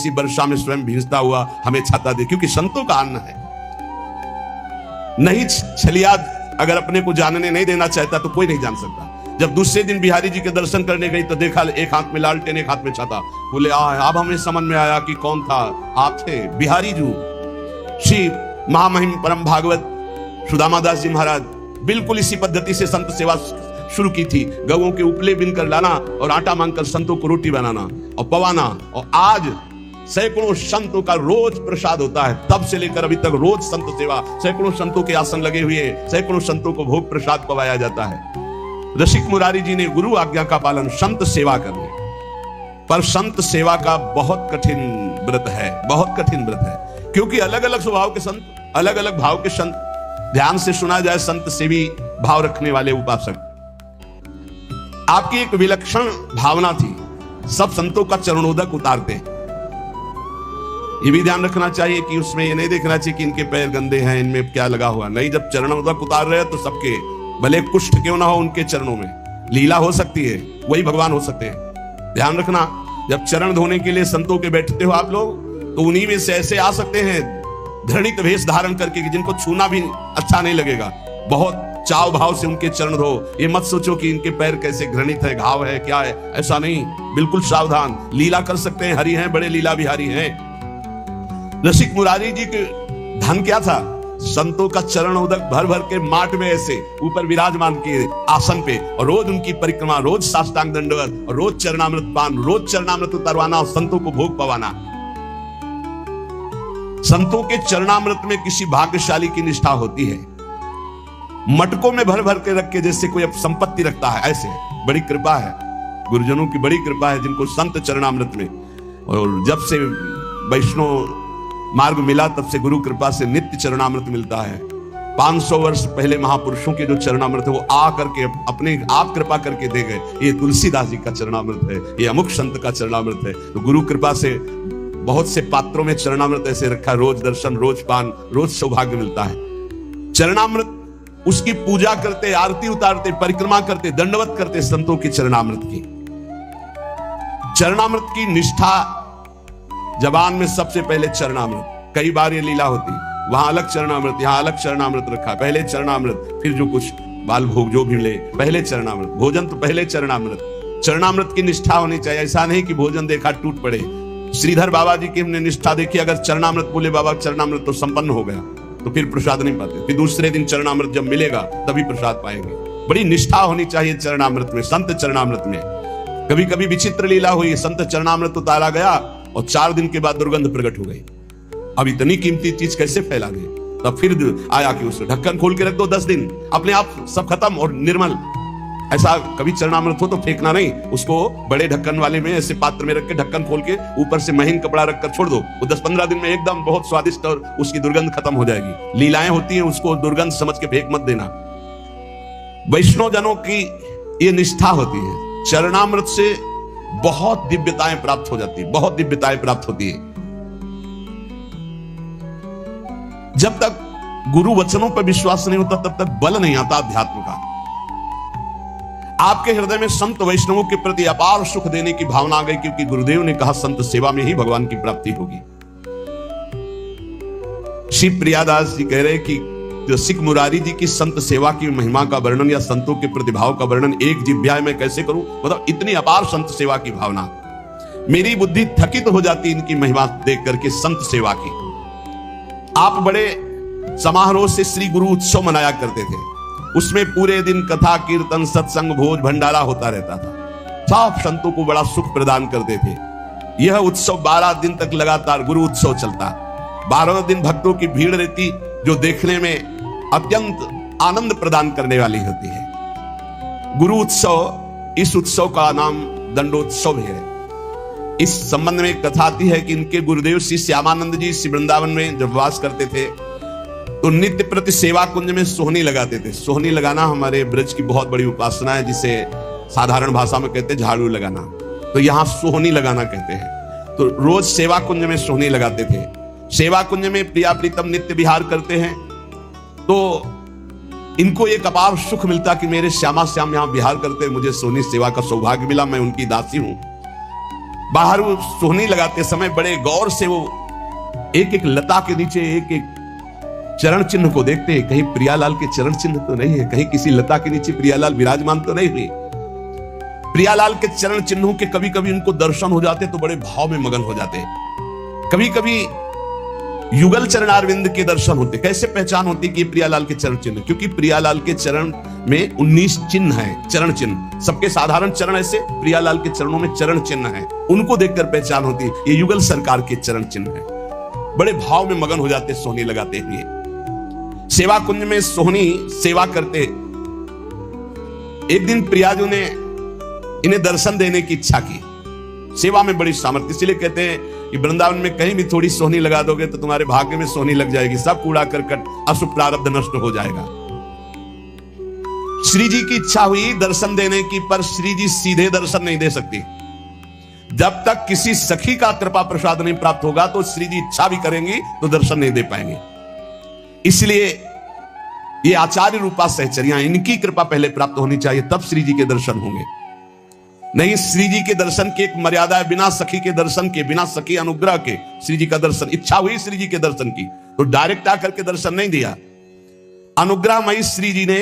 इसी वर्षा में स्वयं भींजता हुआ हमें छाता दे, क्योंकि संतों का अन्न है। नहीं छलिया अगर अपने को जानने नहीं देना चाहता तो कोई नहीं जान सकता। जब दूसरे दिन बिहारी जी के दर्शन करने गई तो देखा एक हाथ में लालटेन एक हाथ में छाता। बोले अब हमें समझ में आया कि कौन था। आप थे बिहारी जी, श्री महामहिम परम भागवत सुदामा दास जी महाराज। बिल्कुल इसी पद्धति से संत सेवा शुरू की थी। गवों के उपले बिनकर लाना और आटा मांगकर संतों को रोटी बनाना और पवाना। और आज सैकड़ों संतों का रोज प्रसाद होता है। तब से लेकर अभी तक रोज संत सेवा, सैकड़ों संतों के आसन लगे हुए, सैकड़ों संतों को भोग प्रसाद पवाया जाता है। रसिक मुरारी जी ने गुरु आज्ञा का पालन संत सेवा करने, पर संत सेवा का बहुत कठिन व्रत है, बहुत कठिन व्रत है। क्योंकि अलग अलग स्वभाव के संत, अलग अलग भाव के संत, ध्यान से सुना जाए संत सेवी भाव रखने वाले उपासक, आपकी एक विलक्षण भावना थी। सब संतों का चरणोदक उतारते हैं। ये भी ध्यान रखना चाहिए कि उसमें ये नहीं देखना चाहिए कि इनके पैर गंदे हैं, इनमें क्या लगा हुआ। नहीं, जब चरणोदक उतार रहे हैं तो सबके, भले कुष्ठ क्यों ना हो उनके चरणों में, लीला हो सकती है, वही भगवान हो सकते हैं। ध्यान रखना, जब चरण धोने के लिए संतों के बैठते हो आप लोग, तो उन्हीं में से ऐसे आ सकते हैं धृणित वेश धारण करके कि जिनको छूना भी अच्छा नहीं लगेगा। बहुत चाव भाव से उनके चरण धो। ये मत सोचो कि इनके पैर कैसे घृणित है, घाव है, क्या है, ऐसा नहीं। बिल्कुल सावधान, लीला कर सकते हैं, हरि हैं, बड़े लीला बिहारी हैं। रसिक मुरारी जी के धन क्या था? संतों का चरण उदक भर भर के माट में ऐसे ऊपर विराजमान किए आसन पे, और रोज उनकी परिक्रमा, रोज साष्टांग दंडवत, और रोज चरणामृत पान, रोज चरणामृत उतरवाना और संतों को भोग पवाना। संतों के चरणामृत में किसी भाग्यशाली की निष्ठा होती है। मटकों में भर भर के रख के जैसे कोई संपत्ति रखता है, ऐसे बड़ी कृपा है, गुरुजनों की बड़ी कृपा है जिनको संत चरणामृत में। और जब से वैष्णव मार्ग मिला तब से गुरु कृपा से नित्य चरणामृत मिलता है। 500 वर्ष पहले महापुरुषों के जो चरणामृत है वो आ करके अपने आप कृपा करके दे गए। ये तुलसीदास जी का चरणामृत है, ये अमुक संत का चरणामृत है। तो गुरु कृपा से बहुत से पात्रों में चरणामृत ऐसे रखा, रोज दर्शन, रोज पान, रोज सौभाग्य मिलता है। चरणामृत उसकी पूजा करते, आरती उतारते, परिक्रमा करते, दंडवत करते संतों की चरणामृत की। चरणामृत की निष्ठा जबान में सबसे पहले चरणामृत। कई बार ये लीला होती, वहां अलग चरणामृत, यहां अलग चरणामृत रखा। पहले चरणामृत, फिर जो कुछ बाल भोग जो भी मिले, पहले चरणामृत, भोजन तो पहले चरणामृत। चरणामृत की निष्ठा होनी चाहिए। ऐसा नहीं कि भोजन देखा टूट पड़े। श्रीधर बाबा जी की हमने निष्ठा देखी, अगर चरणामृत बोले बाबा चरणामृत तो संपन्न हो गया, तो फिर प्रसाद नहीं पाते। फिर दूसरे दिन चरणामृत जब मिलेगा तभी प्रसाद पाएंगे। बड़ी निष्ठा होनी चाहिए चरणामृत में, संत चरणामृत में। कभी कभी विचित्र लीला हुई, संत चरणामृत उतारा गया और 4 दिन के बाद दुर्गंध प्रकट हो गई। अब इतनी कीमती चीज कैसे फैला गई? तब फिर आया कि उसे ढक्कन खोल के रख दो, 10 दिन अपने आप सब खत्म और निर्मल। ऐसा कभी चरणामृत हो तो फेंकना नहीं, उसको बड़े ढक्कन वाले में ऐसे पात्र में रख के ढक्कन खोल के ऊपर से महीन कपड़ा रखकर छोड़ दो। वो 10-15 दिन में एकदम बहुत स्वादिष्ट और उसकी दुर्गंध खत्म हो जाएगी। लीलाएं होती हैं, उसको दुर्गंध समझ के फेंक मत देना। वैष्णव जनों की ये निष्ठा होती है। चरणामृत से बहुत दिव्यताएं प्राप्त हो जाती है, बहुत दिव्यताएं प्राप्त होती है। जब तक गुरु वचनों पर विश्वास नहीं होता तब तक बल नहीं आता अध्यात्म का। आपके हृदय में संत वैष्णवों के प्रति अपार सुख देने की भावना आ गई, क्योंकि गुरुदेव ने कहा संत सेवा में ही भगवान की प्राप्ति होगी। श्री प्रियादास जी कह रहे कि रसिक मुरारी जी की संत सेवा की महिमा का वर्णन या संतों के प्रतिभाव का वर्णन एक जिह्वा में कैसे करूं? मतलब इतनी अपार संत सेवा की भावना, मेरी बुद्धि थकित हो जाती इनकी महिमा देख करके संत सेवा की। आप बड़े समारोह से श्री गुरु उत्सव मनाया करते थे। उसमें पूरे दिन कथा, कीर्तन, सत्संग, भोज, भंडारा होता रहता था। सब संतों को बड़ा सुख प्रदान करते थे। यह उत्सव 12 दिन तक लगातार गुरु उत्सव चलता। 12 दिन भक्तों की भीड़ रहती, जो देखने में अत्यंत आनंद प्रदान करने वाली होती है। गुरु उत्सव, इस उत्सव का नाम दंडोत्सव है। इस संबंध में कथा आती है कि इनके गुरुदेव श्री श्यामानंद जी श्री वृंदावन में जब वास करते थे तो नित्य प्रति सेवा कुंज में सोहनी लगाते थे। सोहनी लगाना हमारे ब्रज की बहुत बड़ी उपासना है, जिसे साधारण भाषा में कहते हैं झाड़ू लगाना, तो यहाँ सोहनी लगाना कहते हैं। तो रोज सेवा कुंज में सोहनी लगाते थे। सेवा कुंज में प्रिया प्रीतम नित्य विहार करते हैं, तो इनको एक अपार सुख मिलता कि मेरे श्यामा श्याम यहाँ विहार करते, मुझे सोहनी सेवा का सौभाग्य मिला, मैं उनकी दासी हूं। बाहर वो सोहनी लगाते समय बड़े गौर से वो एक एक लता के नीचे एक एक चरण चिन्ह को देखते हैं। कहीं प्रियालाल के चरण चिन्ह तो नहीं है, कहीं किसी लता के नीचे प्रियालाल विराजमान तो नहीं हुई। प्रियालाल के चरण चिन्हों के कभी कभी उनको दर्शन हो जाते तो बड़े भाव में मगन हो जाते। कभी कभी युगल चरणारविंद के दर्शन होते। कैसे पहचान होती कि प्रियालाल के चरण चिन्ह? क्योंकि प्रियालाल के चरण में 19 चिन्ह हैं, चरण चिन्ह। सबके साधारण चरण ऐसे, प्रियालाल के चरणों में चरण चिन्ह हैं, उनको देखकर पहचान होती ये युगल सरकार के चरण चिन्ह हैं। बड़े भाव में मगन हो जाते सोहनी लगाते हुए। सेवा कुंज में सोहनी सेवा करते। एक दिन प्रियाजू ने इन्हें दर्शन देने की इच्छा की। सेवा में बड़ी सामर्थ्य, इसलिए कहते हैं कि वृंदावन में कहीं भी थोड़ी सोहनी लगा दोगे तो तुम्हारे भाग्य में सोहनी लग जाएगी, सब कूड़ा करकट अशुभ प्रारब्ध नष्ट हो जाएगा। श्री जी की इच्छा हुई दर्शन देने की, पर श्री जी सीधे दर्शन नहीं दे सकती। जब तक किसी सखी का कृपा प्रसाद नहीं प्राप्त होगा तो श्री जी इच्छा भी करेंगी तो दर्शन नहीं दे पाएंगे। इसलिए ये आचार्य रूपा सहचर्या, इनकी कृपा पहले प्राप्त होनी चाहिए, तब श्री जी के दर्शन होंगे। नहीं, श्री जी के दर्शन की एक मर्यादा है। बिना सखी के दर्शन के, बिना सखी अनुग्रह के श्री जी का दर्शन, इच्छा हुई श्री जी के दर्शन की तो डायरेक्ट आकर के दर्शन नहीं दिया। अनुग्रहमयी श्री जी ने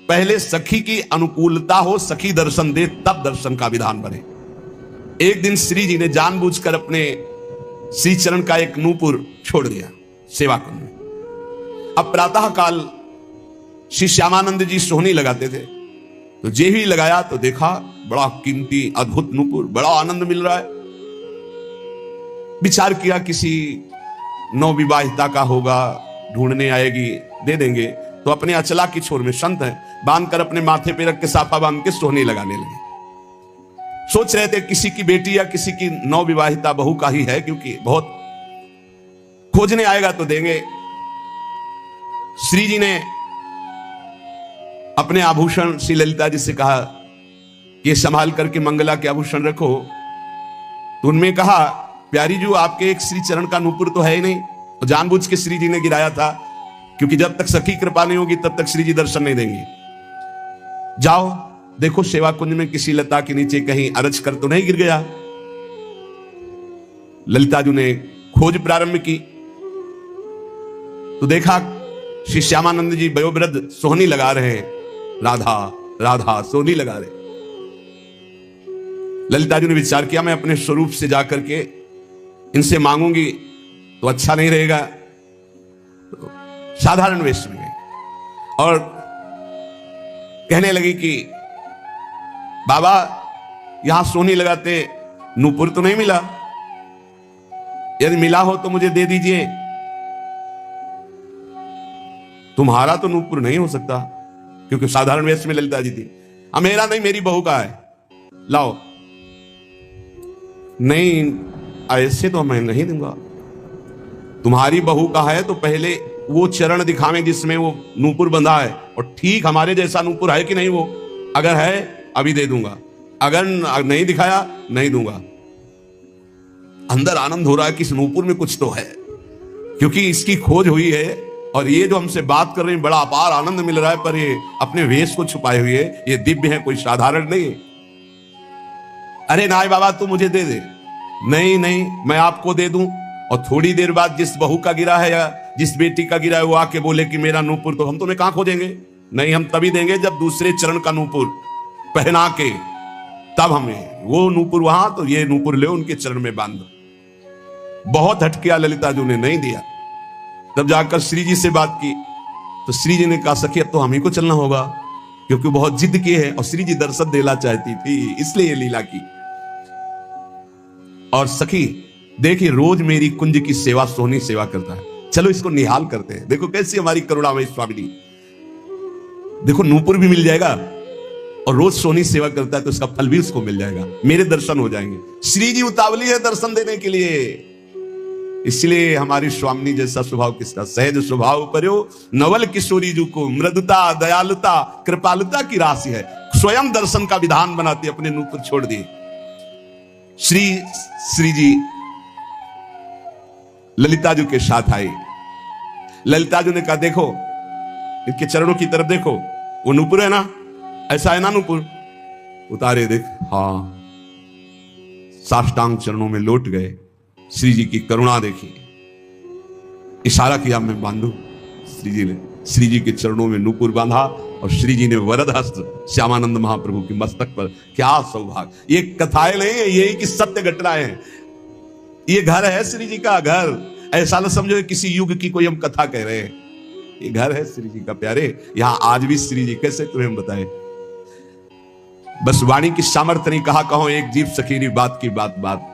पहले सखी की अनुकूलता हो, सखी दर्शन दे, तब दर्शन का विधान बने। एक दिन श्री जी ने जानबूझकर अपने श्री चरण का एक नूपुर छोड़ दिया सेवा कुंज में। अब प्रातः काल श्री श्यामानंद जी सोहनी लगाते थे, तो जे ही लगाया तो देखा बड़ा कीमती अद्भुत नूपुर, बड़ा आनंद मिल रहा है। विचार किया किसी नवविवाहिता का होगा, ढूंढने आएगी, दे देंगे। तो अपने अचला की छोर में संत है, बांधकर अपने माथे पे रख के साफा बांध के सोहनी लगाने लगे। सोच रहे थे किसी की बेटी या किसी की नवविवाहिता बहू का ही है, क्योंकि बहुत खोजने आएगा तो देंगे। श्री जी ने अपने आभूषण श्री ललिता जी से कहा कि संभाल करके मंगला के आभूषण रखो। तो उनमें कहा, प्यारी जी आपके एक श्री चरण का नूपुर तो है ही नहीं। तो जानबूझ के श्री जी ने गिराया था, क्योंकि जब तक सखी कृपा नहीं होगी तब तक श्री जी दर्शन नहीं देंगे। जाओ देखो सेवा कुंज में किसी लता के नीचे कहीं अरज कर तो नहीं गिर गया। ललिता जी ने खोज प्रारंभ की तो देखा श्री श्यामानंद जी वयोवृद्ध सोहनी लगा रहे हैं। राधा राधा सोहनी लगा रहे। ललिता जी ने विचार किया, मैं अपने स्वरूप से जाकर के इनसे मांगूंगी तो अच्छा नहीं रहेगा। तो साधारण वेश में गई और कहने लगी कि बाबा यहां सोहनी लगाते नूपुर तो नहीं मिला, यदि मिला हो तो मुझे दे दीजिए। तुम्हारा तो नूपुर नहीं हो सकता, क्योंकि साधारण वेश में ललिता जी थी। अब मेरा नहीं, मेरी बहू का है, लाओ। नहीं, ऐसे तो मैं नहीं दूंगा। तुम्हारी बहू का है तो पहले वो चरण दिखावें जिसमें वो नूपुर बंधा है, और ठीक हमारे जैसा नूपुर है कि नहीं वो। अगर है अभी दे दूंगा, अगर नहीं दिखाया नहीं दूंगा। अंदर आनंद हो रहा है कि इस नूपुर में कुछ तो है, क्योंकि इसकी खोज हुई है और ये जो हमसे बात कर रहे हैं बड़ा अपार आनंद मिल रहा है। पर ये अपने वेश को छुपाए हुए, ये दिव्य है, कोई साधारण नहीं। अरे नाय बाबा तू मुझे दे दे। नहीं नहीं, मैं आपको दे दूं। और थोड़ी देर बाद जिस बहू का गिरा है या जिस बेटी का गिरा है वो आके बोले कि मेरा नूपुर, तो हम तुम्हें कहां खोजेंगे? नहीं, हम तभी देंगे जब दूसरे चरण का नूपुर पहना के, तब हमें वो नूपुर वहां, तो ये नूपुर ले उनके चरण में बांध दो। बहुत हटकिया ललिता जी ने नहीं दिया। तब जाकर श्री जी से बात की तो श्री जी ने कहा, सखी अब तो हम ही को चलना होगा, क्योंकि बहुत जिद की है और श्री जी दर्शन देना चाहती थी, इसलिए ये लीला की। और सखी देखिए रोज मेरी कुंज की सेवा सोहनी सेवा करता है, चलो इसको निहाल करते हैं। देखो कैसी हमारी करुणामयी स्वामिनी, देखो नूपुर भी मिल जाएगा और रोज सोहनी सेवा करता है तो इसका फल भी उसको मिल जाएगा, मेरे दर्शन हो जाएंगे। श्री जी उतावली है दर्शन देने के लिए, इसलिए हमारी स्वामिनी जैसा स्वभाव किसका, सहज स्वभाव पर्यो नवल किशोरी जी को मृदुता दयालुता कृपालुता की राशि है। स्वयं दर्शन का विधान बनाती, अपने नूपुर छोड़ दिए। श्री जी ललिता जी के साथ आई। ललिता जी ने कहा, देखो इनके चरणों की तरफ देखो, वो नूपुर है ना, ऐसा है ना नूपुर? उतारे देख, हाँ साष्टांग चरणों में लौट गए। श्री जी की करुणा देखी, इशारा किया मैं बांधू। श्री जी ने श्री जी के चरणों में नूपुर बांधा और श्री जी ने वरद हस्त श्यामानंद महाप्रभु के मस्तक पर। क्या सौभाग्य! ये कथाएं नहीं है, यही की सत्य घटनाएं हैं। ये घर है श्री जी का घर। ऐसा न समझो किसी युग की कोई हम कथा कह रहे हैं। ये घर है श्री जी का प्यारे। यहां आज भी श्री जी, कैसे तुम्हें बताए, बस वाणी की सामर्थ्य नहीं, कहा कहो एक जीव सखीरी बात की बात बात।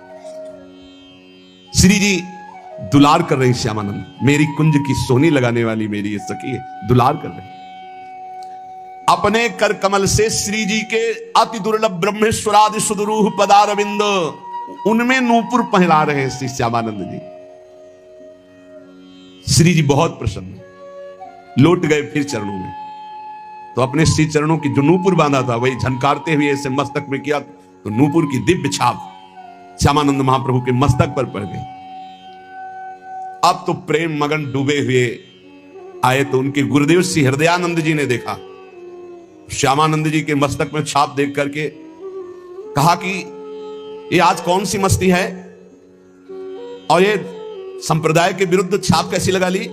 श्री जी दुलार कर रही श्यामानंद, मेरी कुंज की सोनी लगाने वाली मेरी ये सखी है, दुलार कर रही। अपने कर कमल से श्री जी के अति दुर्लभ ब्रह्मेश्वरादि सुदरूह पदारविंद, उनमें नूपुर पहला रहे हैं श्री श्यामानंद जी। श्री जी बहुत प्रसन्न, लौट गए फिर चरणों में। तो अपने श्री चरणों की जो नूपुर बांधा था वही झनकारते हुए ऐसे मस्तक में किया, तो नूपुर की दिव्य छाप श्यामानंद महाप्रभु के मस्तक पर पड़ गई। अब तो प्रेम मगन डूबे हुए आए तो उनके गुरुदेव श्री हृदयानंद जी ने देखा, श्यामानंद जी के मस्तक में छाप देख करके कहा कि ये आज कौन सी मस्ती है और ये संप्रदाय के विरुद्ध छाप कैसी लगा ली।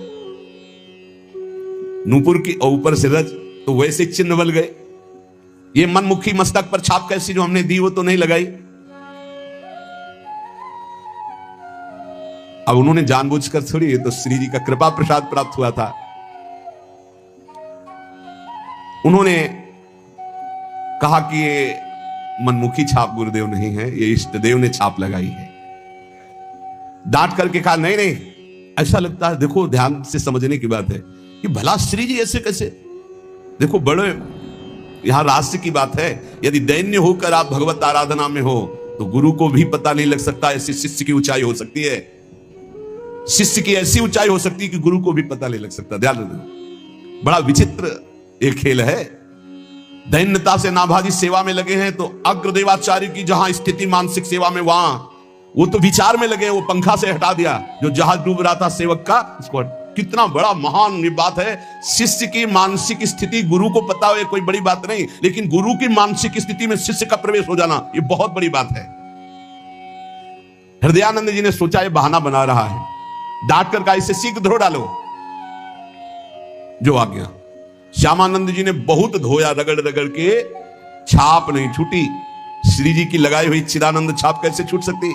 नूपुर की ऊपर से रज तो वैसे चिन्ह बल गए, ये मनमुखी मस्तक पर छाप कैसी जो हमने दी वो तो नहीं लगाई। अब उन्होंने जानबूझकर थोड़ी, ये तो श्री जी का कृपा प्रसाद प्राप्त हुआ था। उन्होंने कहा कि ये मनमुखी छाप गुरुदेव नहीं है, ये इष्ट देव ने छाप लगाई है। डांट करके कहा नहीं नहीं, ऐसा लगता है, देखो ध्यान से समझने की बात है कि भला श्री जी ऐसे कैसे, देखो बड़े यहां रहस्य की बात है। यदि दैन्य होकर आप भगवत आराधना में हो तो गुरु को भी पता नहीं लग सकता, ऐसी शिष्य की ऊंचाई हो सकती है। शिष्य की ऐसी ऊंचाई हो सकती है कि गुरु को भी पता नहीं लग सकता। ध्यान रखना, बड़ा विचित्र एक खेल है। दैन्यता से नाभाजी सेवा में लगे हैं तो अग्रदेवाचार्य की जहां स्थिति मानसिक सेवा में, वहां वो तो विचार में लगे, वो पंखा से हटा दिया जो जहाज डूब रहा था सेवक का, इसको कितना बड़ा महान बात है। शिष्य की मानसिक स्थिति गुरु को पता हो, ये कोई बड़ी बात नहीं, लेकिन गुरु की मानसिक स्थिति में शिष्य का प्रवेश हो जाना ये बहुत बड़ी बात है। हृदयानंद जी ने सोचा ये बहाना बना रहा है, डांट कर कहा इसे शीघ्र धो डालो। जो आ गया, श्यामानंद जी ने बहुत धोया, रगड़ रगड़ के, छाप नहीं छूटी। श्री जी की लगाई हुई चिदानंद छाप कैसे छूट सकती।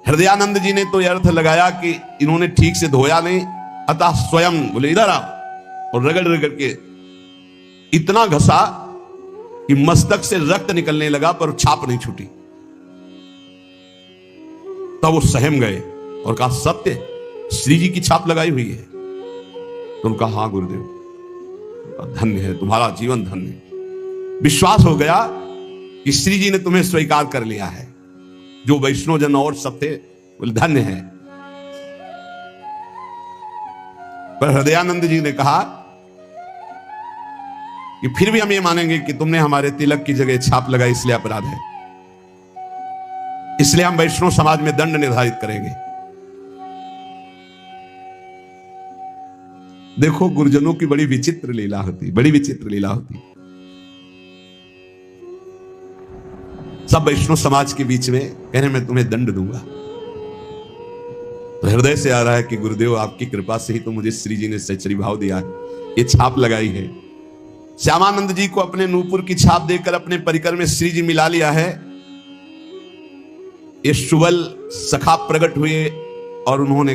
हृदयानंद जी ने तो यह अर्थ लगाया कि इन्होंने ठीक से धोया नहीं, अतः स्वयं बोले इधर आओ, और रगड़ रगड़ के इतना घसा कि मस्तक से रक्त निकलने लगा पर छाप नहीं छूटी। तब वो सहम गए और कहा सत्य श्री जी की छाप लगाई हुई है। तो उनका हाँ गुरुदेव, धन्य है तुम्हारा जीवन, धन्य। विश्वास हो गया कि श्री जी ने तुम्हें स्वीकार कर लिया है। जो वैष्णव जन और सब थे बोले धन्य है। पर हृदयानंद जी ने कहा कि फिर भी हम ये मानेंगे कि तुमने हमारे तिलक की जगह छाप लगाई, इसलिए अपराध है, इसलिए हम वैष्णव समाज में दंड निर्धारित करेंगे। देखो गुरुजनों की बड़ी विचित्र लीला होती, बड़ी विचित्र लीला होती। सब वैष्णव समाज के बीच में कहने मैं तुम्हें दंड दूंगा। तो हृदय से आ रहा है कि गुरुदेव आपकी कृपा से ही तो मुझे श्री जी ने सच्ची भाव दिया है, ये छाप लगाई है। श्यामानंद जी को अपने नूपुर की छाप देकर अपने परिकर में श्री जी मिला लिया है। ये सुबल सखा प्रकट हुए और उन्होंने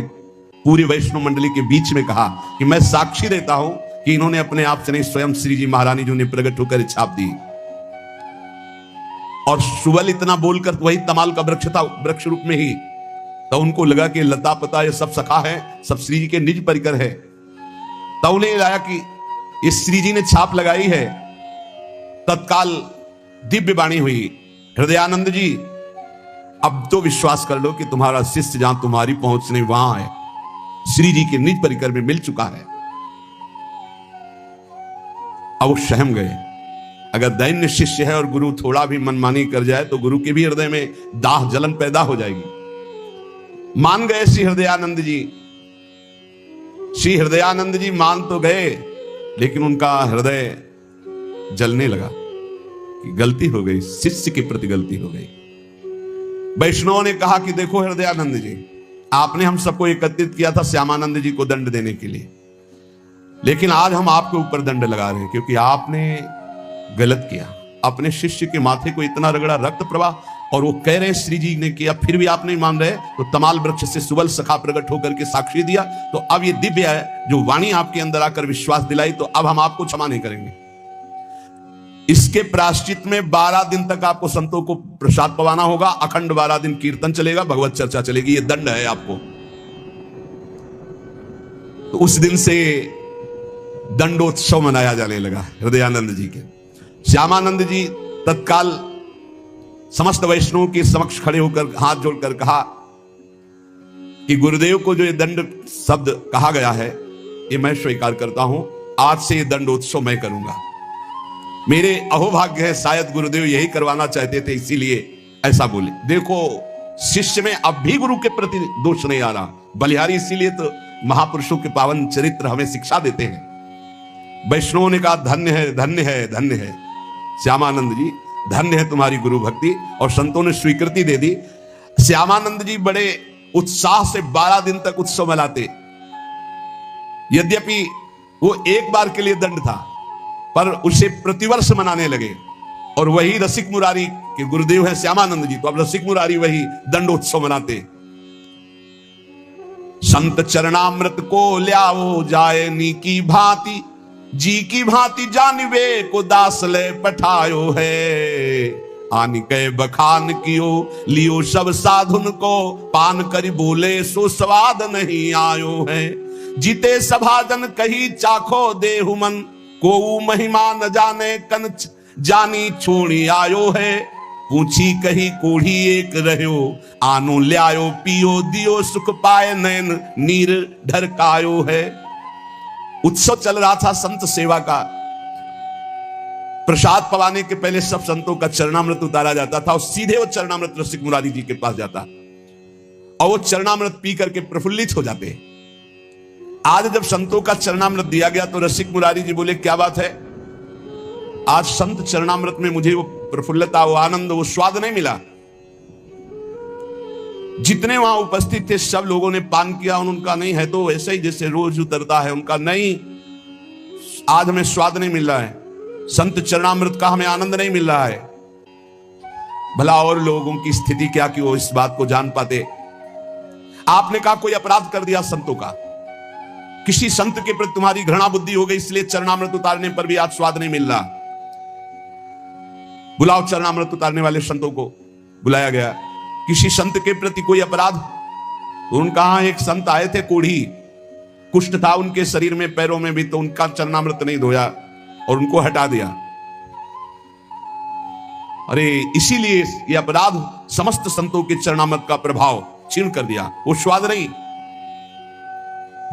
पूरी वैष्णव मंडली के बीच में कहा कि मैं साक्षी देता हूं कि इन्होंने अपने आप से नहीं, स्वयं श्री जी महारानी जी ने प्रकट होकर छाप दी। और सुबल इतना बोलकर वही तमाल का वृक्ष था, वृक्ष रूप में ही, तो उनको लगा कि लता पता ये सब सखा है, सब श्री जी के निज परिकर है। तब उन्हें आया कि ये श्री जी ने छाप लगाई है। तत्काल दिव्य वाणी हुई, हृदयानंद जी अब तो विश्वास कर लो कि तुम्हारा शिष्य जहां तुम्हारी पहुंच नहीं वहां है, श्री जी के निज परिकर में मिल चुका है। अब वो सहम गए। अगर दैन्य शिष्य है और गुरु थोड़ा भी मनमानी कर जाए तो गुरु के भी हृदय में दाह जलन पैदा हो जाएगी। मान गए श्री हृदयानंद जी। श्री हृदयानंद जी मान तो गए, लेकिन उनका हृदय जलने लगा कि गलती हो गई, शिष्य के प्रति गलती हो गई। वैष्णवों ने कहा कि देखो हृदयानंद जी, आपने हम सबको एकत्रित किया था श्यामानंद जी को दंड देने के लिए, लेकिन आज हम आपके ऊपर दंड लगा रहे हैं क्योंकि आपने गलत किया। अपने शिष्य के माथे को इतना रगड़ा, रक्त प्रवाह, और वो कह रहे हैं श्री जी ने किया, फिर भी आप नहीं मान रहे। तो तमाल वृक्ष से सुबल सखा प्रकट होकर के साक्षी दिया। तो अब ये दिव्य है जो वाणी आपके अंदर आकर विश्वास दिलाई, तो अब हम आपको क्षमा नहीं करेंगे। इसके प्रायश्चित में 12 दिन तक आपको संतों को प्रसाद पवाना होगा, अखंड 12 दिन कीर्तन चलेगा, भगवत चर्चा चलेगी, ये दंड है आपको। तो उस दिन से दंडोत्सव मनाया जाने लगा हृदयानंद जी के। श्यामानंद जी तत्काल समस्त वैष्णवों के समक्ष खड़े होकर हाथ जोड़कर कहा कि गुरुदेव को जो ये दंड शब्द कहा गया है, ये मैं स्वीकार करता हूं। आज से ये दंडोत्सव मैं करूंगा। मेरे अहोभाग्य है, शायद गुरुदेव यही करवाना चाहते थे, इसीलिए ऐसा बोले। देखो, शिष्य में अब भी गुरु के प्रति दोष नहीं आ रहा। बलिहारी इसीलिए तो महापुरुषों के पावन चरित्र हमें शिक्षा देते हैं। वैष्णवों ने कहा धन्य है, धन्य है, धन्य है श्यामानंद जी, धन्य है तुम्हारी गुरु भक्ति। और संतों ने स्वीकृति दे दी। श्यामानंद जी बड़े उत्साह से 12 दिन तक उत्सव मनाते। यद्यपि वो एक बार के लिए दंड था, पर उसे प्रतिवर्ष मनाने लगे। और वही रसिक मुरारी के गुरुदेव है श्यामानंद जी, तो अब रसिक मुरारी वही दंडोत्सव मनाते। संत चरणामृत को ल्याओ जाए नी की भांति, जी की भांति जानवे को दास ले पठायो है। आनि के बखान कियो लियो सब साधुन को, पान करी बोले सो स्वाद नहीं आयो है। जीते सभाजन कही चाखो देहु मन, को महिमा न जाने कन जानी छोड़ी आयो है। पूछी कही कोढ़ी एक रहो, आनो ल्यायो पियो दियो सुख पाए नैन नीर ढरकायो है। उत्सव चल रहा था संत सेवा का। प्रसाद पवाने के पहले सब संतों का चरणामृत उतारा जाता था और सीधे वो चरणामृत रसिक मुरारी जी के पास जाता और वो चरणामृत पी करके प्रफुल्लित हो जाते। आज जब संतों का चरणामृत दिया गया तो रसिक मुरारी जी बोले क्या बात है, आज संत चरणामृत में मुझे वो प्रफुल्लता, वो आनंद, वो स्वाद नहीं मिला। जितने वहां उपस्थित थे सब लोगों ने पान किया, उनका नहीं है तो ऐसे ही जैसे रोज उतरता है, उनका नहीं, आज हमें स्वाद नहीं मिल रहा है, संत चरणामृत का हमें आनंद नहीं मिल रहा है। भला और लोगों की स्थिति क्या कि वो इस बात को जान पाते। आपने कहा कोई अपराध कर दिया संतों का, किसी संत के प्रति तुम्हारी घृणा बुद्धि हो गई, इसलिए चरणामृत उतारने पर भी आज स्वाद नहीं मिल रहा। बुलाओ चरणामृत उतारने वाले संतों को। बुलाया गया। किसी संत के प्रति कोई अपराध? तो उनका एक संत आए थे, कोढ़ी, कुष्ठ था उनके शरीर में, पैरों में भी, तो उनका चरणामृत नहीं धोया और उनको हटा दिया। अरे इसीलिए ये अपराध समस्त संतों के चरणामृत का प्रभाव क्षीण कर दिया, वो स्वाद नहीं।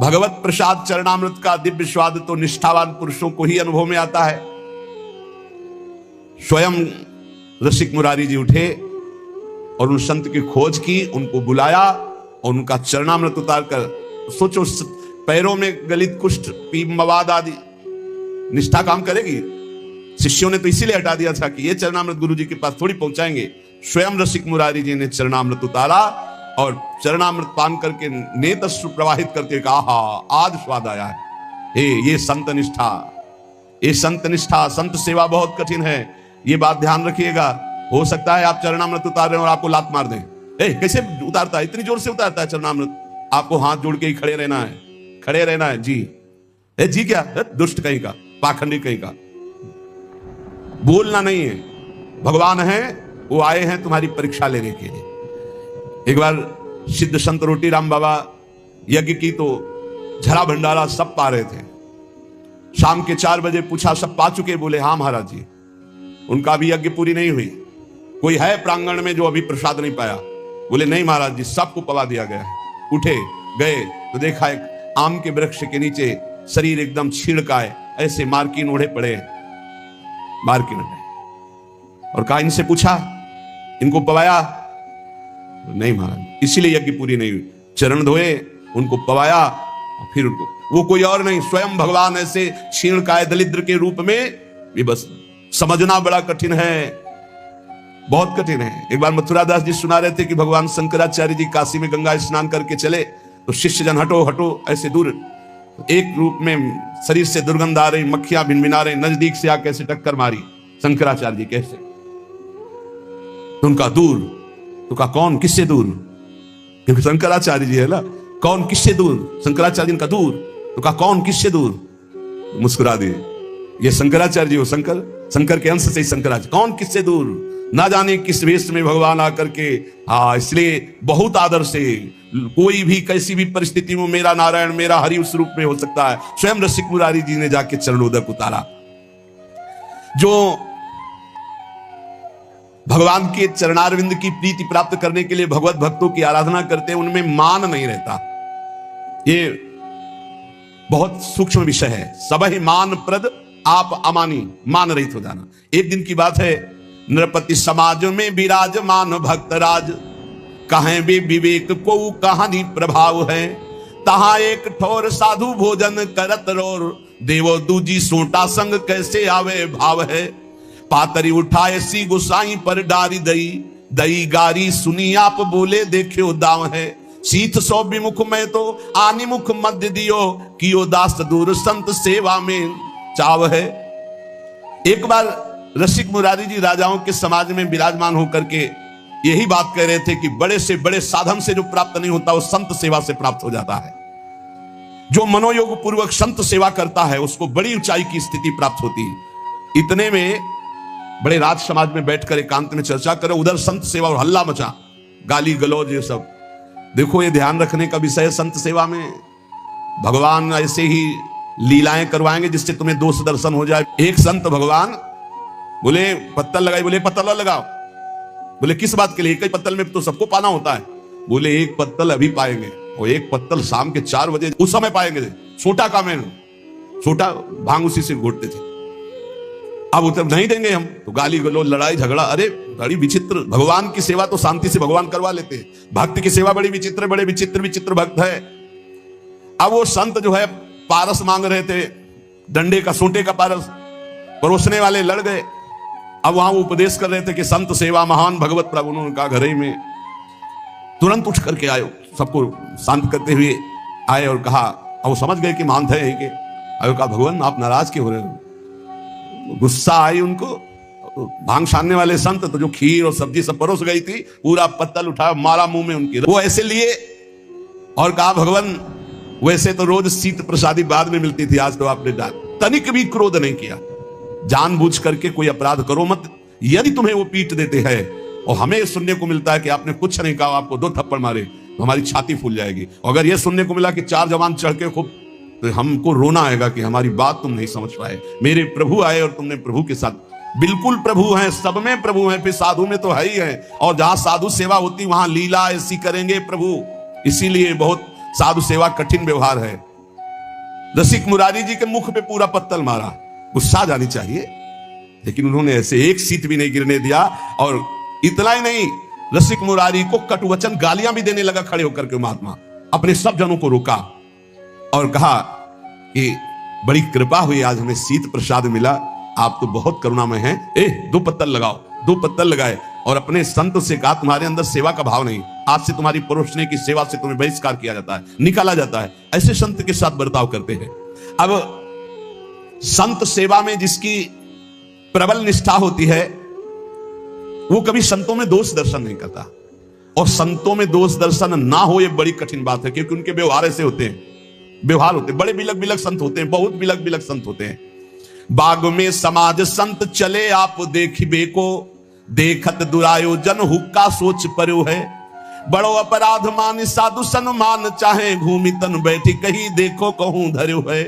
भगवत प्रसाद चरणामृत का दिव्य स्वाद तो निष्ठावान पुरुषों को ही अनुभव में आता है। स्वयं रसिक मुरारी जी उठे और उन संत की खोज की, उनको बुलाया और उनका चरणामृत उतार कर, सोचो पैरों में गलित कुष्ठ, मवाद आदि, निष्ठा काम करेगी? शिष्यों ने तो इसीलिए हटा दिया था कि ये चरणामृत गुरु जी के पास थोड़ी पहुंचाएंगे। स्वयं रसिक मुरारी जी ने चरणामृत उतारा और चरणामृत पान करके नेत्र प्रवाहित करते कहा आज स्वाद आया है। ये संत निष्ठा, ये संत निष्ठा, संत सेवा बहुत कठिन है, ये बात ध्यान रखिएगा। हो सकता है आप चरणामृत उतार रहे हैं और आपको लात मार दें। कैसे उतारता है, इतनी जोर से उतारता है चरणामृत? आपको हाथ जोड़ के ही खड़े रहना है, खड़े रहना है। जी जी क्या दुष्ट कहीं का, पाखंडी कहीं का, बोलना नहीं है। भगवान है, वो आए हैं तुम्हारी परीक्षा लेने के लिए। एक बार सिद्ध संत रोटी राम बाबा यज्ञ की तो झरा भंडारा सब पा रहे थे। शाम के 4 बजे पूछा, सब पा चुके? बोले हाँ महाराज जी। उनका भी यज्ञ पूरी नहीं हुई। कोई है प्रांगण में जो अभी प्रसाद नहीं पाया? बोले नहीं महाराज जी, सबको पवा दिया गया है। उठे गए तो देखा एक आम के वृक्ष के नीचे शरीर एकदम छिड़काए, ऐसे मार्किन ओढ़े पड़े, मार्किन ओढ़े। और कहा इनसे पूछा, इनको पवाया? नहीं महाराज, इसीलिए यज्ञ पूरी नहीं हुई। चरण धोए, उनको पवाया, फिर उनको, वो कोई और नहीं, स्वयं भगवान ऐसे क्षीणकाय दलिद्र के रूप में भी। बस समझना बड़ा कठिन है। बहुत कठिन है। एक बार मथुरा दास जी सुना रहे थे कि भगवान शंकराचार्य जी काशी में गंगा स्नान करके चले तो शिष्य जन हटो हटो ऐसे दूर, एक रूप में शरीर से दुर्गंध आ रही, मक्खियां भिनभिना रही, नजदीक से आके ऐसे टक्कर मारी। शंकराचार्य जी कैसे? तो उनका दूर, तो कहा कौन किससे दूर? क्योंकि शंकराचार्य जी है ना, कौन किससे दूर? शंकराचार्य जी का दूर, तो कहा कौन किससे दूर? मुस्कुरा दिए, ये शंकराचार्य जी हो, शंकर के अंश से ही शंकराचार्य, कौन किससे दूर? ना जाने किस वेश में भगवान आकर के, इसलिए बहुत आदर से कोई भी कैसी भी परिस्थिति में मेरा नारायण मेरा हरि उस रूप में हो सकता है। स्वयं रसिक मुरारी जी ने जाके चरणोदक उतारा। जो भगवान के चरणारविंद की प्रीति प्राप्त करने के लिए भगवत भक्तों की आराधना करते हैं, उनमें मान नहीं रहता। ये बहुत सूक्ष्म विषय है। सब ही मान प्रद आप अमानी, मान रहित हो जाना। एक दिन की बात है, नृपति समाज में विराजमान भक्तराज, कहें वे विवेक को कहानी प्रभाव है। तहां एक ठोर साधु भोजन करत रोर, देवो दूजी सोटा संग कैसे आवे भाव है। पातरी उठाए सी गुसाई पर डारी दई, दई गारी सुनी आप बोले देखियो दाव है। शीत सौ विमुख में तो आनिमुख मध्य दियो, कियो दास दूर संत सेवा में चाव है। एक बार रसिक मुरारी जी राजाओं के समाज में विराजमान होकर के यही बात कह रहे थे कि बड़े से बड़े साधन से जो प्राप्त नहीं होता वो संत सेवा से प्राप्त हो जाता है। जो मनोयोग पूर्वक संत सेवा करता है उसको बड़ी ऊंचाई की स्थिति प्राप्त होती है। इतने में बड़े राज समाज में बैठकर एकांत में चर्चा करें, उधर संत सेवा और हल्ला मचा, गाली गलौज ये सब। देखो ये ध्यान रखने का विषय है, संत सेवा में भगवान ऐसे ही लीलाएं करवाएंगे जिससे तुम्हें दोष दर्शन हो जाए। एक संत भगवान बोले पत्तल लगाई, बोले पत्तल और लगाओ। बोले किस बात के लिए? एक ही पत्तल में तो सबको पाना होता है। बोले एक पत्तल अभी पाएंगे और एक पत्तल शाम के 4 बजे उस समय पाएंगे। छोटा काम है, छोटा भांग उसी से घोटते थे। अब उतर नहीं देंगे हम, तो गाली गलौज लड़ाई झगड़ा। अरे बड़ी विचित्र, भगवान की सेवा तो शांति से भगवान करवा लेते हैं, भक्त की सेवा बड़ी विचित्र, बड़े विचित्र विचित्र भक्त है। अब वो संत जो है पारस मांग रहे थे, डंडे का सोटे का पारस, परोसने वाले लड़ गए। अब वहां वो उपदेश कर रहे थे कि संत सेवा महान भगवत प्रभु। उन्होंने कहा घर ही में तुरंत उठ करके आयो, सबको शांत करते हुए आए और कहा, अब वो समझ गए कि मान थे यहीं के। अब कहा भगवान आप नाराज क्यों हो रहे हो? गुस्सा आई उनको। भांग छानने वाले संत तो जो खीर और सब्जी सब परोस गई थी, पूरा पत्तल उठाया मारा मुंह में उनके। वो ऐसे लिए और कहा भगवान वैसे तो रोज शीत प्रसादी बाद में मिलती थी, आज तो आपने तनिक भी क्रोध नहीं किया। जानबूझ करके कोई अपराध करो मत। यदि तुम्हें वो पीट देते हैं और हमें सुनने को मिलता है कि आपने कुछ नहीं कहा, आपको 2 थप्पड़ मारे, तो हमारी छाती फूल जाएगी। अगर ये सुनने को मिला कि 4 जवान चढ़ के खूब, तो हमको रोना आएगा कि हमारी बात तुम नहीं समझ पाए। मेरे प्रभु आए और तुमने प्रभु के साथ, बिल्कुल प्रभु हैं, सब में प्रभु हैं, फिर साधु में तो है ही है। और जहां साधु सेवा होती वहां लीला ऐसी करेंगे प्रभु। इसीलिए बहुत साधु सेवा कठिन व्यवहार है। रसिक मुरारी जी के मुख पे पूरा पत्तल मारा, गुस्सा जानी चाहिए, लेकिन उन्होंने ऐसे एक सीट भी नहीं गिरने दिया। और इतना ही नहीं, रसिक मुरारी को कटुवचन गालियां भी देने लगा खड़े होकर के। महात्मा अपने सब जनों को रोका और कहा कि बड़ी कृपा हुई, आज हमें शीत प्रसाद मिला, आप तो बहुत करुणामय हैं। 2 पत्तल लगाओ। 2 पत्तल लगाए और अपने संत से कहा तुम्हारे अंदर सेवा का भाव नहीं, आज से तुम्हारी परोसने की सेवा से तुम्हें बहिष्कार किया जाता है, निकाला जाता है। ऐसे संत के साथ बर्ताव करते हैं। अब संत सेवा में जिसकी प्रबल निष्ठा होती है वो कभी संतों में दोष दर्शन नहीं करता। और संतों में दोष दर्शन ना हो ये बड़ी कठिन बात है, क्योंकि उनके व्यवहार ऐसे होते हैं, व्यवहार होते हैं, बड़े बिलक बिलक संत होते हैं, बहुत बिलक बिलक संत होते हैं। बाग में समाज संत चले आप देखिबे को, देखत दुरायोजन हुक्का सोच परो है। बड़ो अपराध मान साधु सन्मान, चाहे घूमि तन बैठी कही देखो कहूं धर्यो है।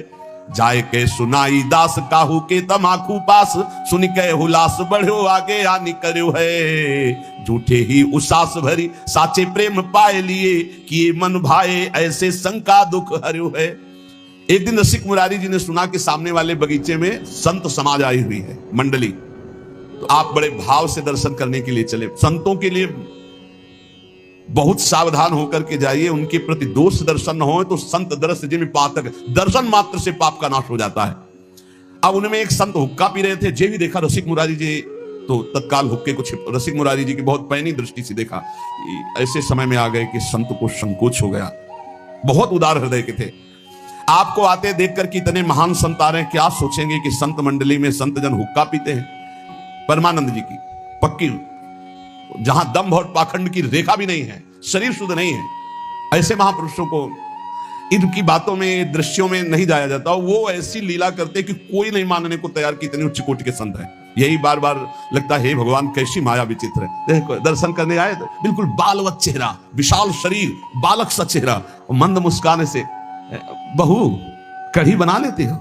जाय के सुनाई दास काहू के तमाकू पास, सुन के हुलास बढ़ो आगे आनी करो है। झूठे ही उसास भरी साचे प्रेम पाए लिए, किए मन भाए ऐसे शंका दुख हर्यो है। एक दिन रसिक मुरारी जी ने सुना कि सामने वाले बगीचे में संत समाज आई हुई है, मंडली। तो आप बड़े भाव से दर्शन करने के लिए चले। संतों के लिए बहुत सावधान होकर के जाइए, उनके प्रति दोष दर्शन न हो तो संत दर्श जिनमें पातक, दर्शन मात्र से पाप का नाश हो जाता है। अब उनमें एक संत हुक्का पी रहे थे, जे भी देखा रसिक मुरारी जी तो तत्काल हुक्के को रसिक मुरारी जी की बहुत पैनी दृष्टि से देखा। ऐसे समय में आ गए कि संत को संकोच हो गया। बहुत उदार हृदय के थे। आपको आते देखकर कि इतने महान संत आ रहे हैं, क्या सोचेंगे कि संत मंडली में संत जन हुक्का पीते हैं। परमानंद जी की पक्की, जहां दंभ और पाखंड की रेखा भी नहीं है, शरीर शुद्ध नहीं है, ऐसे महापुरुषों को इनकी बातों में, दृश्यों में नहीं जाया जाता। वो ऐसी लीला करते कि कोई नहीं मानने को तैयार कि इतनी उच्च कोटि के संत हैं। यही बार बार लगता है, हे भगवान कैसी माया विचित्र है। देखो दर्शन करने आए तो बिल्कुल बालवत चेहरा, विशाल शरीर, बालक सा चेहरा, मंद मुस्कान से, बहू कढ़ी बना लेते हो?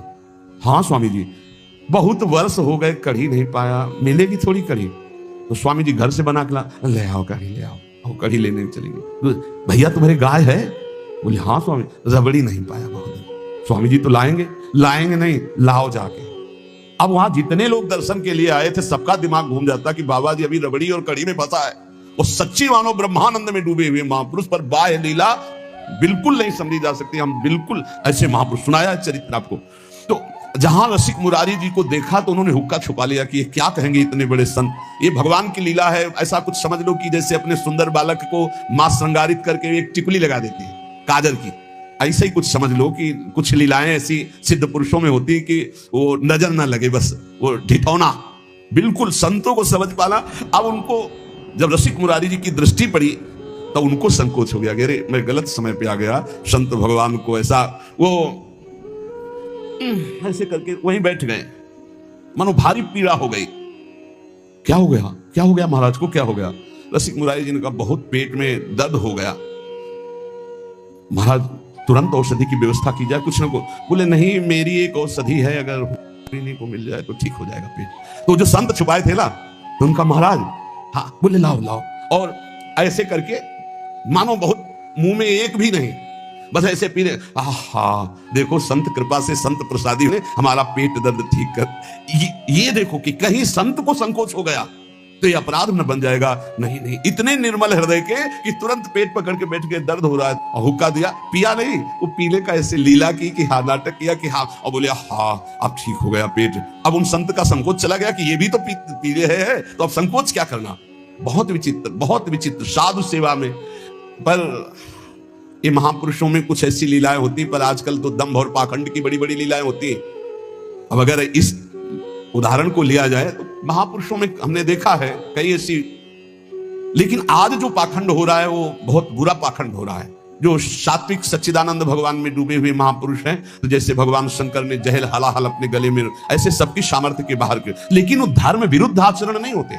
हाँ स्वामी जी, बहुत वर्ष हो गए कढ़ी नहीं पाया, मिलेगी थोड़ी कढ़ी? तो स्वामी जी घर से बना के ले आओ कढ़ी, ले आओ, कढ़ी लेने चलेंगे। भैया तुम्हारे गाय है? बोले हाँ स्वामी, रबड़ी नहीं पाया बहुत। स्वामी जी तो लाएंगे? लाएंगे नहीं, लाओ जाके। अब वहां जितने लोग दर्शन के लिए आए थे, सबका दिमाग घूम जाता कि बाबा जी अभी रबड़ी और कढ़ी में फंसा है। वो सच्ची मानो ब्रह्मानंद में डूबे हुए महापुरुष, पर बाह्य लीला बिल्कुल नहीं समझी जा सकती। हम बिल्कुल ऐसे महापुरुष, सुनाया चरित्र आपको। तो जहां रसिक मुरारी जी को देखा तो उन्होंने हुक्का छुपा लिया कि ये क्या कहेंगे इतने बड़े संत, ये भगवान की लीला है। ऐसा कुछ समझ लो कि जैसे अपने सुंदर बालक को मां श्रृंगारित करके एक टिकुली लगा देती है काजल की, ऐसे ही कुछ समझ लो कि कुछ लीलाएं ऐसी सिद्ध पुरुषों में होती कि वो नजर ना लगे, बस वो ढिठौना, बिल्कुल संतों को समझ पाना। अब उनको जब रसिक मुरारी जी की दृष्टि पड़ी तो उनको संकोच हो गया, अरे मैं गलत समय पे आ गया। संत भगवान को ऐसा वो ऐसे करके वहीं बैठ गए, मानो भारी पीड़ा हो गई। क्या हो गया, क्या हो गया महाराज को, क्या हो गया? रसिक मुरारी जी ने कहा बहुत पेट में दर्द हो गया, महाराज तुरंत औषधि की व्यवस्था की जाए कुछ न को। बोले नहीं, मेरी एक औषधि है, अगर पीने को मिल जाए तो ठीक हो जाएगा पेट। तो जो संत छुपाए थे ना, तो उनका महाराज हाँ, बोले लाओ लाओ, और ऐसे करके मानो बहुत मुंह में एक भी नहीं, बस ऐसे पीने। आहा, देखो संत कृपा से, संत प्रसादी ने हमारा पेट दर्द ठीक कर। ये देखो कि कहीं संत को संकोच हो गया तो ये अपराध न बन जाएगा। नहीं नहीं, इतने निर्मल हृदय के कि तुरंत पेट पकड़ के बैठ के, दर्द हो रहा है, और हुक्का दिया, पिया नहीं, वो पीने का ऐसे लीला की कि हाँ, नाटक किया कि हाँ, और बोले हाँ अब ठीक हो गया पेट। अब उन संत का संकोच चला गया कि ये भी तो पीले है, तो अब संकोच क्या करना। बहुत विचित्र, बहुत विचित्र साधु सेवा में। पर ये महापुरुषों में कुछ ऐसी लीलाएं होती, पर आजकल तो दंभ और पाखंड की बड़ी बड़ी लीलाएं होती। अब अगर इस उदाहरण को लिया जाए तो महापुरुषों में हमने देखा है कई ऐसी, लेकिन आज जो पाखंड हो रहा है वो बहुत बुरा पाखंड हो रहा है। जो सात्विक सच्चिदानंद भगवान में डूबे हुए महापुरुष हैं, तो जैसे भगवान शंकर ने जहल हलाहल अपने गले में, ऐसे सबकी सामर्थ्य के बाहर के, लेकिन वो धर्म विरुद्ध आचरण नहीं होते,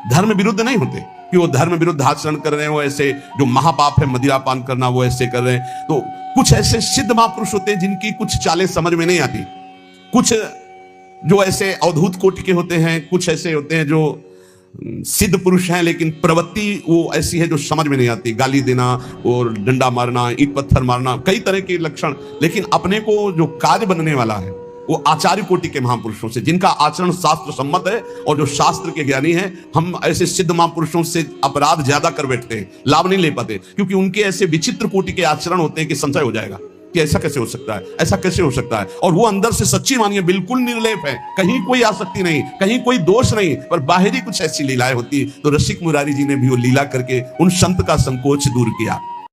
धर्म विरुद्ध नहीं होते कि वो धर्म विरुद्ध आचरण कर रहे हैं। वो ऐसे जो महापाप है मदिरापान करना, वो ऐसे कर रहे हैं। तो कुछ ऐसे सिद्ध महापुरुष होते हैं जिनकी कुछ चालें समझ में नहीं आती, कुछ जो ऐसे अवधूत कोटि के होते हैं, कुछ ऐसे होते हैं जो सिद्ध पुरुष हैं लेकिन प्रवृत्ति वो ऐसी है जो समझ में नहीं आती, गाली देना और डंडा मारना, ईंट पत्थर मारना, कई तरह के लक्षण। लेकिन अपने को जो कार्य बनने वाला है वो आचार्य कोटि के महापुरुषों से, जिनका आचरण शास्त्र सम्मत है और जो शास्त्र के ज्ञानी हैं। हम ऐसे सिद्ध महापुरुषों से अपराध ज्यादा कर बैठते हैं, लाभ नहीं ले पाते, क्योंकि उनके ऐसे विचित्र कोटि के आचरण होते हैं कि संशय हो जाएगा कि ऐसा कैसे हो सकता है, ऐसा कैसे हो सकता है। और वो अंदर से सच्ची मानिए बिल्कुल निर्लेप है, कहीं कोई आसक्ति नहीं, कहीं कोई दोष नहीं, पर बाहरी कुछ ऐसी लीलाएं होती। तो रसिक मुरारी जी ने भी वो लीला करके उन संत का संकोच दूर किया।